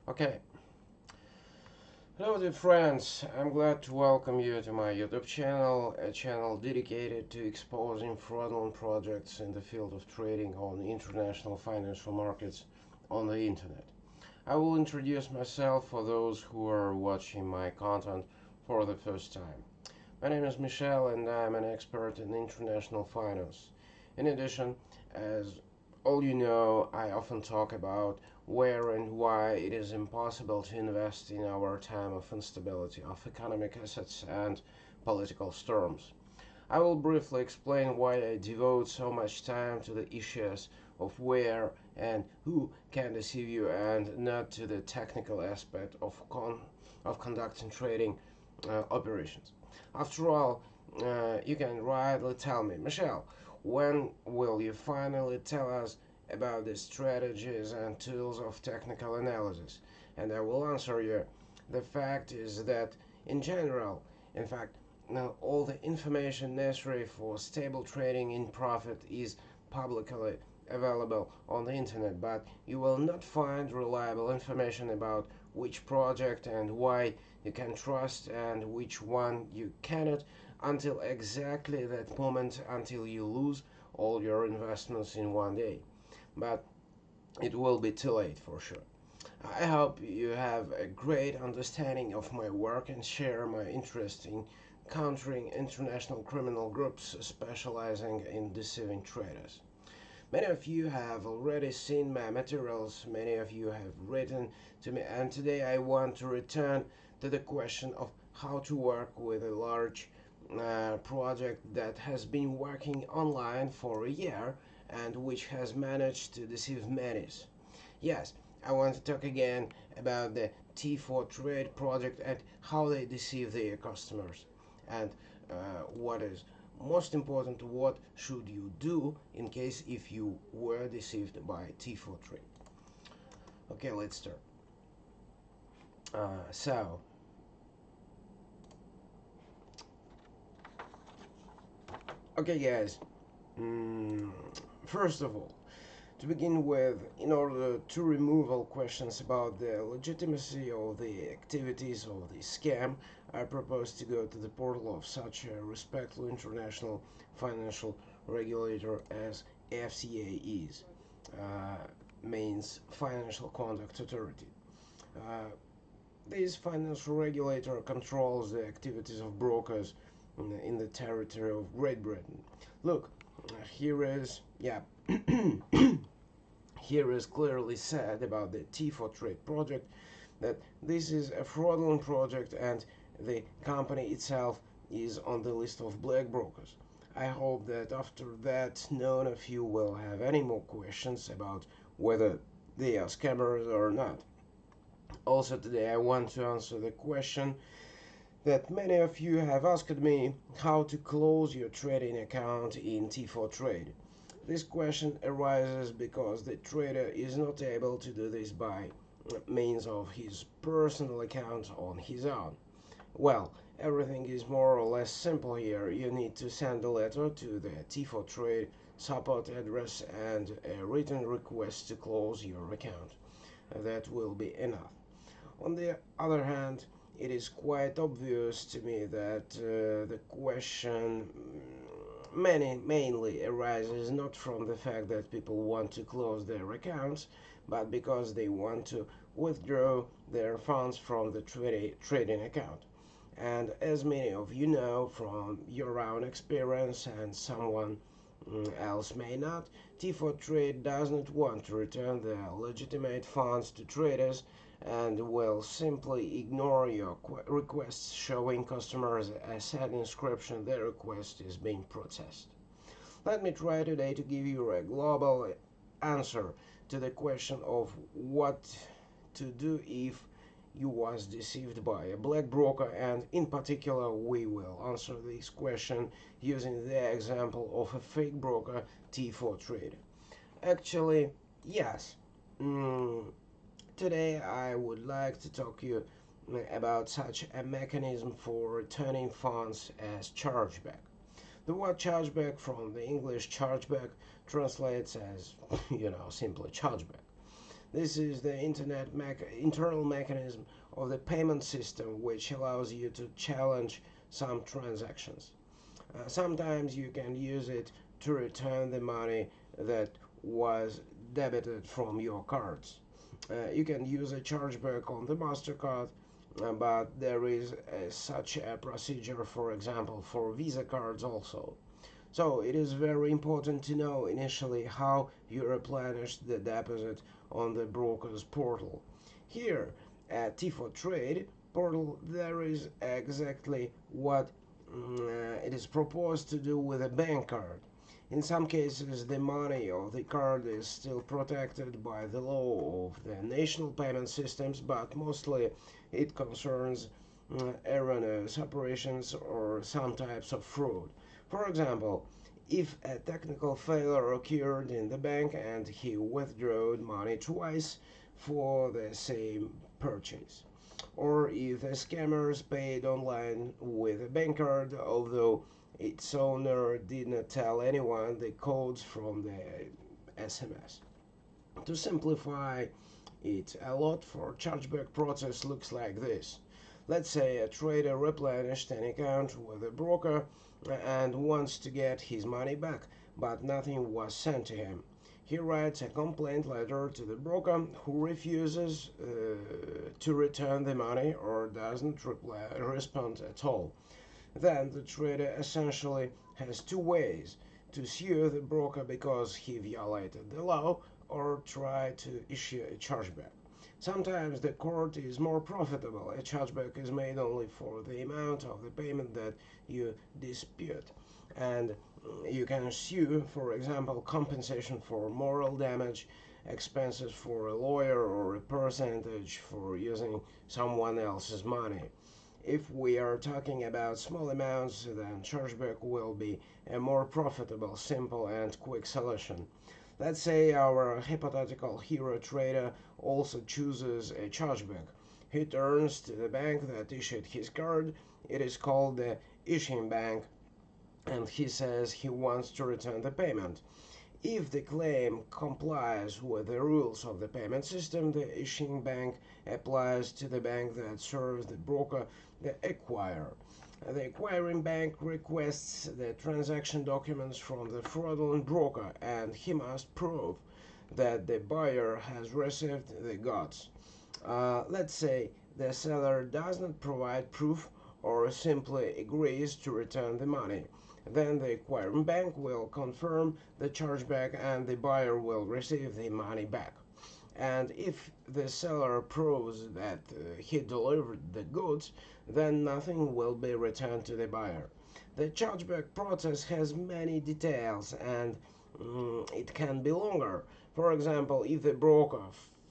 Okay. Hello dear friends, I'm glad to welcome you to my YouTube channel, a channel dedicated to exposing fraudulent projects in the field of trading on international financial markets on the internet. I will introduce myself for those who are watching my content for the first time. My name is Michel and I'm an expert in international finance. In addition, as all you know, I often talk about where and why it is impossible to invest in our time of instability of economic assets and political storms. I will briefly explain why I devote so much time to the issues of where and who can deceive you and not to the technical aspect of conducting trading operations. After all, you can rightly tell me, Michelle, when will you finally tell us about the strategies and tools of technical analysis? And I will answer you. The fact is that, in general, in fact, now all the information necessary for stable trading in profit is publicly available on the internet, but you will not find reliable information about which project and why you can trust and which one you cannot until exactly that moment, until you lose all your investments in one day. But it will be too late for sure. I hope you have a great understanding of my work and share my interest in countering international criminal groups specializing in deceiving traders. Many of you have already seen my materials, many of you have written to me, and today I want to return to the question of how to work with a large project that has been working online for a year and which has managed to deceive many. Yes, I want to talk again about the T4Trade project and how they deceive their customers. And what is most important, what should you do in case if you were deceived by T4Trade? Okay, let's start. So, okay, guys. Mm, First of all, to begin with, in order to remove all questions about the legitimacy of the activities of the scam, I propose to go to the portal of such a respectful international financial regulator as FCA is, means Financial Conduct Authority. Uh, this financial regulator controls the activities of brokers in the territory of Great Britain. Look, here is, yeah, here is clearly said about the T4Trade project that this is a fraudulent project and the company itself is on the list of black brokers. I hope that after that none of you will have any more questions about whether they are scammers or not. Also today I want to answer the question that many of you have asked me how to close your trading account in T4Trade. This question arises because the trader is not able to do this by means of his personal account on his own. Well, everything is more or less simple here. You need to send a letter to the T4Trade support address and a written request to close your account. That will be enough. On the other hand, it is quite obvious to me that the question mainly arises not from the fact that people want to close their accounts, but because they want to withdraw their funds from the trading account. And as many of you know from your own experience and someone else may not, T4Trade does not want to return the legitimate funds to traders and will simply ignore your requests showing customers a sad inscription their request is being processed. Let me try today to give you a global answer to the question of what to do if you was deceived by a black broker, and in particular we will answer this question using the example of a fake broker T4Trade. Actually, yes. Mm, Today I would like to talk to you about such a mechanism for returning funds as chargeback. The word chargeback from the English chargeback translates as, simply chargeback. This is the internal mechanism of the payment system, which allows you to challenge some transactions. Sometimes you can use it to return the money that was debited from your cards. You can use a chargeback on the MasterCard, but there is such a procedure, for example, for Visa cards also. So it is very important to know initially how you replenish the deposit on the broker's portal. Here at T4Trade portal, there is exactly what it is proposed to do with a bank card. In some cases, the money of the card is still protected by the law of the national payment systems, but mostly it concerns erroneous operations or some types of fraud. For example, if a technical failure occurred in the bank and he withdrew money twice for the same purchase, or if the scammers paid online with a bank card, although its owner did not tell anyone the codes from the SMS. To simplify it a lot, for chargeback process looks like this. Let's say a trader replenished an account with a broker and wants to get his money back, but nothing was sent to him. He writes a complaint letter to the broker, who refuses to return the money or doesn't respond at all. Then the trader essentially has two ways: to sue the broker because he violated the law, or try to issue a chargeback. Sometimes the court is more profitable. A chargeback is made only for the amount of the payment that you dispute, and you can sue, for example, compensation for moral damage, expenses for a lawyer, or a percentage for using someone else's money. If we are talking about small amounts, then chargeback will be a more profitable, simple, and quick solution. Let's say our hypothetical hero trader also chooses a chargeback. He turns to the bank that issued his card. It is called the issuing bank, and he says he wants to return the payment. If the claim complies with the rules of the payment system, the issuing bank applies to the bank that serves the broker, the acquirer. The acquiring bank requests the transaction documents from the fraudulent broker, and he must prove that the buyer has received the goods. Let's say the seller does not provide proof or simply agrees to return the money. Then the acquiring bank will confirm the chargeback and the buyer will receive the money back. And if the seller proves that he delivered the goods, then nothing will be returned to the buyer. The chargeback process has many details, and it can be longer. For example, if the broker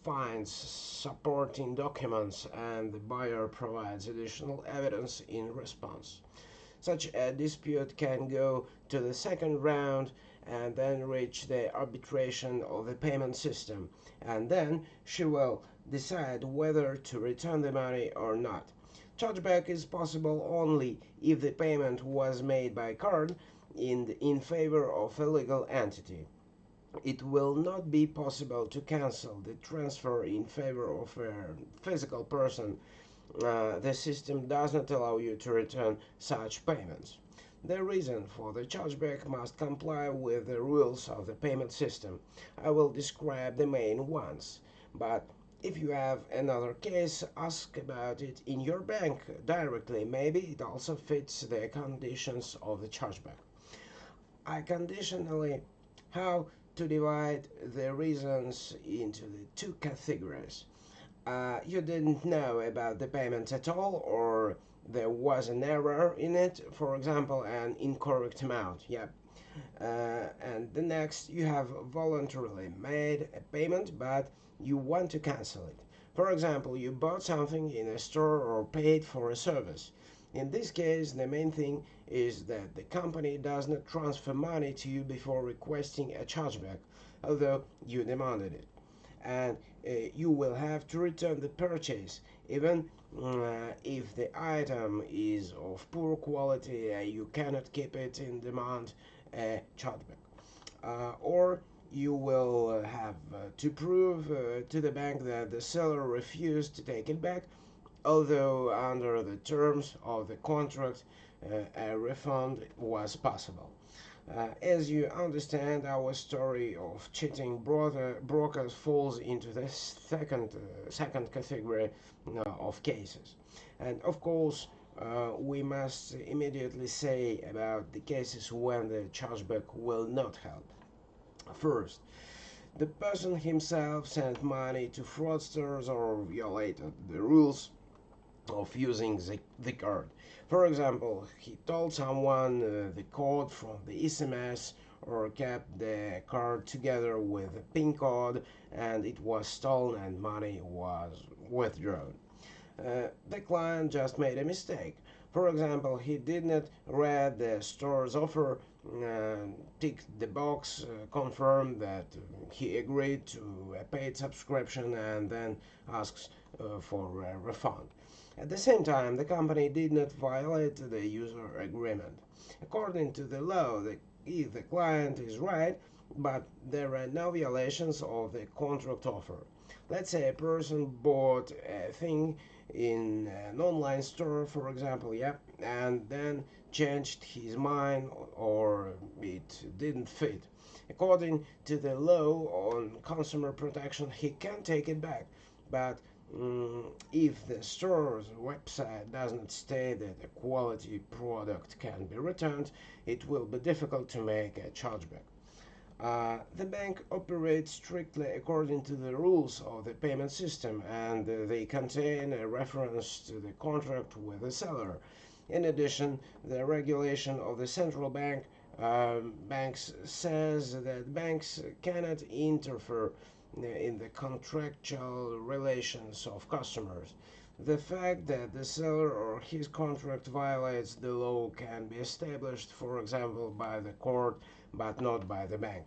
finds supporting documents and the buyer provides additional evidence in response. Such a dispute can go to the second round and then reach the arbitration of the payment system, and then she will decide whether to return the money or not. Chargeback is possible only if the payment was made by card in favor of a legal entity. It will not be possible to cancel the transfer in favor of a physical person. The system does not allow you to return such payments. The reason for the chargeback must comply with the rules of the payment system. I will describe the main ones, but if you have another case, ask about it in your bank directly. Maybe it also fits the conditions of the chargeback. I conditionally how to divide the reasons into the two categories. You didn't know about the payment at all, or there was an error in it, for example, an incorrect amount. Yep. And the next, you have voluntarily made a payment, but you want to cancel it. For example, you bought something in a store or paid for a service. In this case, the main thing is that the company does not transfer money to you before requesting a chargeback, although you demanded it. And you will have to return the purchase, even if the item is of poor quality. You cannot keep it in demand a chargeback. Or you will have to prove to the bank that the seller refused to take it back, although under the terms of the contract a refund was possible. As you understand, our story of cheating brokers falls into the second category of cases. And of course, we must immediately say about the cases when the chargeback will not help. First, the person himself sent money to fraudsters or violated the rules of using the card. For example, he told someone the code from the SMS or kept the card together with a PIN code and it was stolen and money was withdrawn. The client just made a mistake. For example, he did not read the store's offer, ticked the box, confirmed that he agreed to a paid subscription, and then asks for a refund. At the same time, the company did not violate the user agreement. According to the law, if the client is right, but there are no violations of the contract offer. Let's say a person bought a thing in an online store, for example, yeah, and then changed his mind or it didn't fit. According to the law on consumer protection, he can take it back, but if the store's website doesn't state that a quality product can be returned, it will be difficult to make a chargeback. The bank operates strictly according to the rules of the payment system and they contain a reference to the contract with the seller. In addition, the regulation of the central banks says that banks cannot interfere in the contractual relations of customers. The fact that the seller or his contract violates the law can be established, for example, by the court, but not by the bank.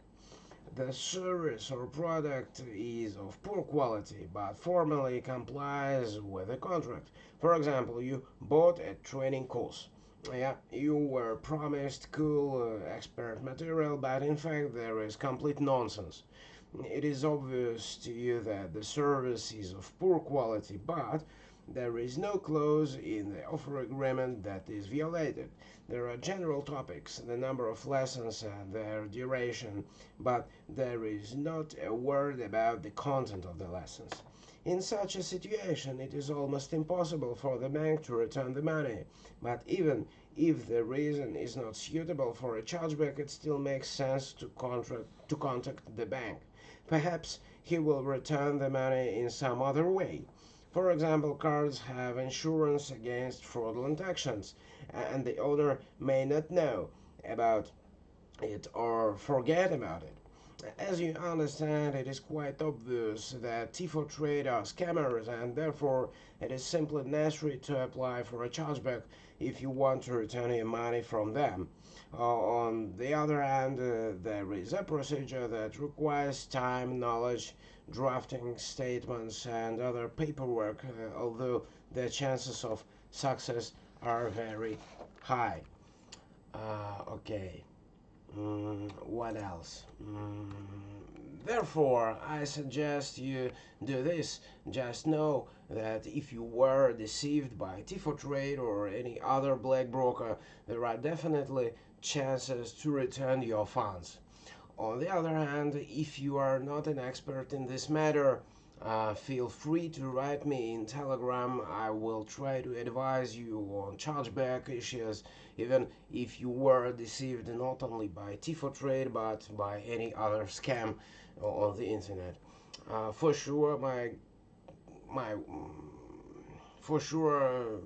The service or product is of poor quality, but formally complies with the contract. For example, you bought a training course. Yeah, you were promised cool expert material, but in fact there is complete nonsense. It is obvious to you that the service is of poor quality, but there is no clause in the offer agreement that is violated. There are general topics, the number of lessons and their duration, but there is not a word about the content of the lessons. In such a situation, it is almost impossible for the bank to return the money, but even if the reason is not suitable for a chargeback, it still makes sense to contact the bank. Perhaps he will return the money in some other way. For example, cards have insurance against fraudulent actions, and the owner may not know about it or forget about it. As you understand, it is quite obvious that T4Trade are scammers, and therefore it is simply necessary to apply for a chargeback if you want to return your money from them. On the other hand, there is a procedure that requires time, knowledge, drafting statements, and other paperwork, although the chances of success are very high. Okay. What else? Therefore, I suggest you do this. Just know that if you were deceived by T4Trade or any other black broker, there are definitely chances to return your funds. On the other hand, if you are not an expert in this matter, feel free to write me in Telegram. I will try to advise you on chargeback issues, even if you were deceived not only by T4Trade but by any other scam on the internet. For sure, my for sure,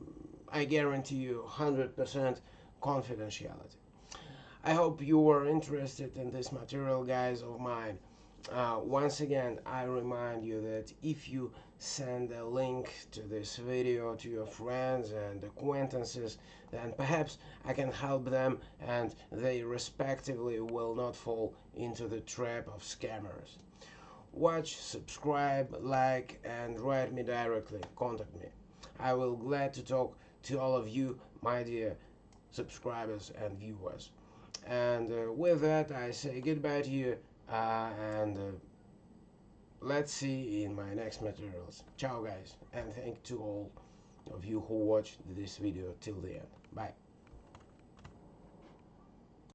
I guarantee you 100% confidentiality. I hope you were interested in this material, guys, of mine. Once again, I remind you that if you send a link to this video to your friends and acquaintances, then perhaps I can help them and they respectively will not fall into the trap of scammers. Watch, subscribe, like, and write me directly. Contact me. I will glad to talk to all of you, my dear subscribers and viewers. And with that, I say goodbye to you. and let's see in my next materials. Ciao guys, and thank to all of you who watched this video till the end. Bye.